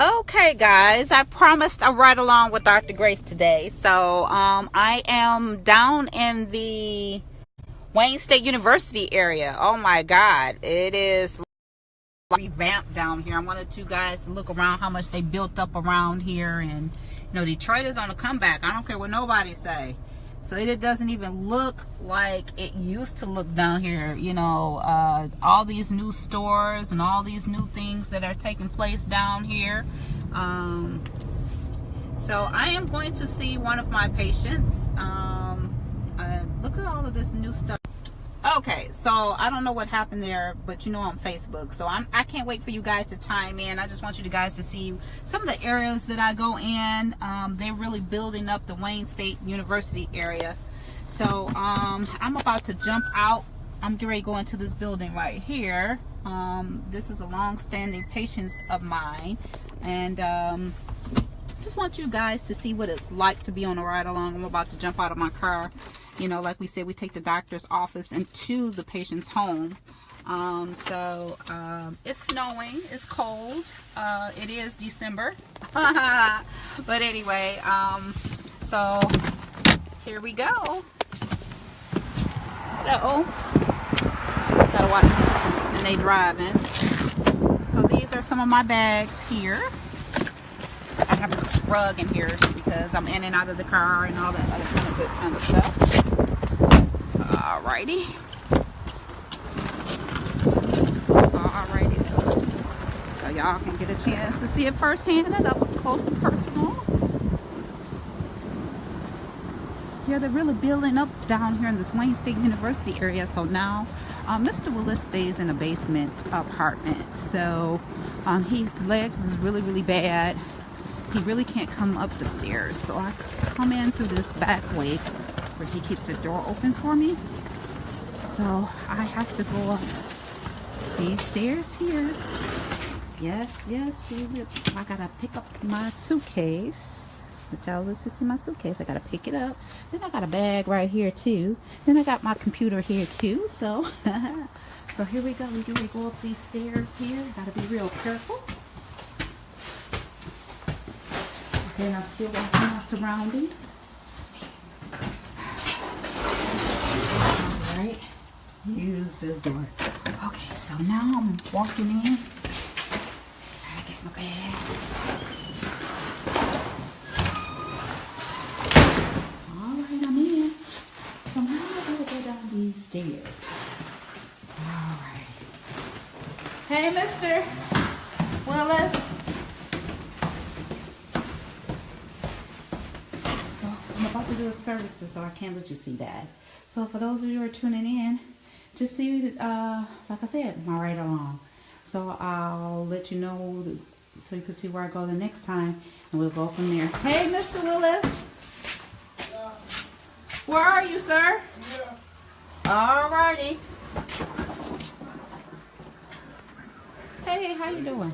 Okay, guys, I promised a ride along with Dr. Grace today. So I am down in the Wayne State University area. Oh my God, it is revamped down here. I wanted you guys to look around how much they built up around here. And you know, Detroit is on a comeback. I don't care what nobody say. So it doesn't even look like it used to look down here. You know, all these new stores and all these new things that are taking place down here. So I am going to see one of my patients. Look at all of this new stuff. Okay, so I don't know what happened there, but you know, on Facebook. So I can't wait for you guys to chime in. I just want you guys to see some of the areas that I go in. They're really building up the Wayne State University area. So I'm about to jump out. I'm getting ready to go into this building right here. This is a long-standing patient of mine, and just want you guys to see what it's like to be on a ride along. I'm about to jump out of my car. You know, like we said, we take the doctor's office into the patient's home. It's snowing, it's cold, it is December. But anyway, so here we go. So gotta watch when they driving. So these are some of my bags here. I have a rug in here because I'm in and out of the car and all that other kind of stuff. Alrighty. Alrighty, so y'all can get a chance to see it firsthand and up close and personal. Yeah, they're really building up down here in this Wayne State University area. So now Mr. Willis stays in a basement apartment. So his legs is really bad. He really can't come up the stairs, so I come in through this back way where he keeps the door open for me. So I have to go up these stairs here. Yes, he lives. I gotta pick up my suitcase. But y'all, let's just see my suitcase. I gotta pick it up. Then I got a bag right here too. Then I got my computer here too. So, so here we go. We go up these stairs here. Gotta be real careful. And I'm still watching my surroundings. Alright, use this door. Okay, so now I'm walking in. I get my bag. Alright, I'm in. So now I'm going to go down these stairs. Alright. Hey, Mr. Willis. I'm about to do a service, so I can't let you see that. So for those of you who are tuning in, just see, like I said, my ride along. So I'll let you know so you can see where I go the next time, and we'll go from there. Hey, Mr. Willis. Yeah. Where are you, sir? Yeah. Alrighty. Hey, how you doing?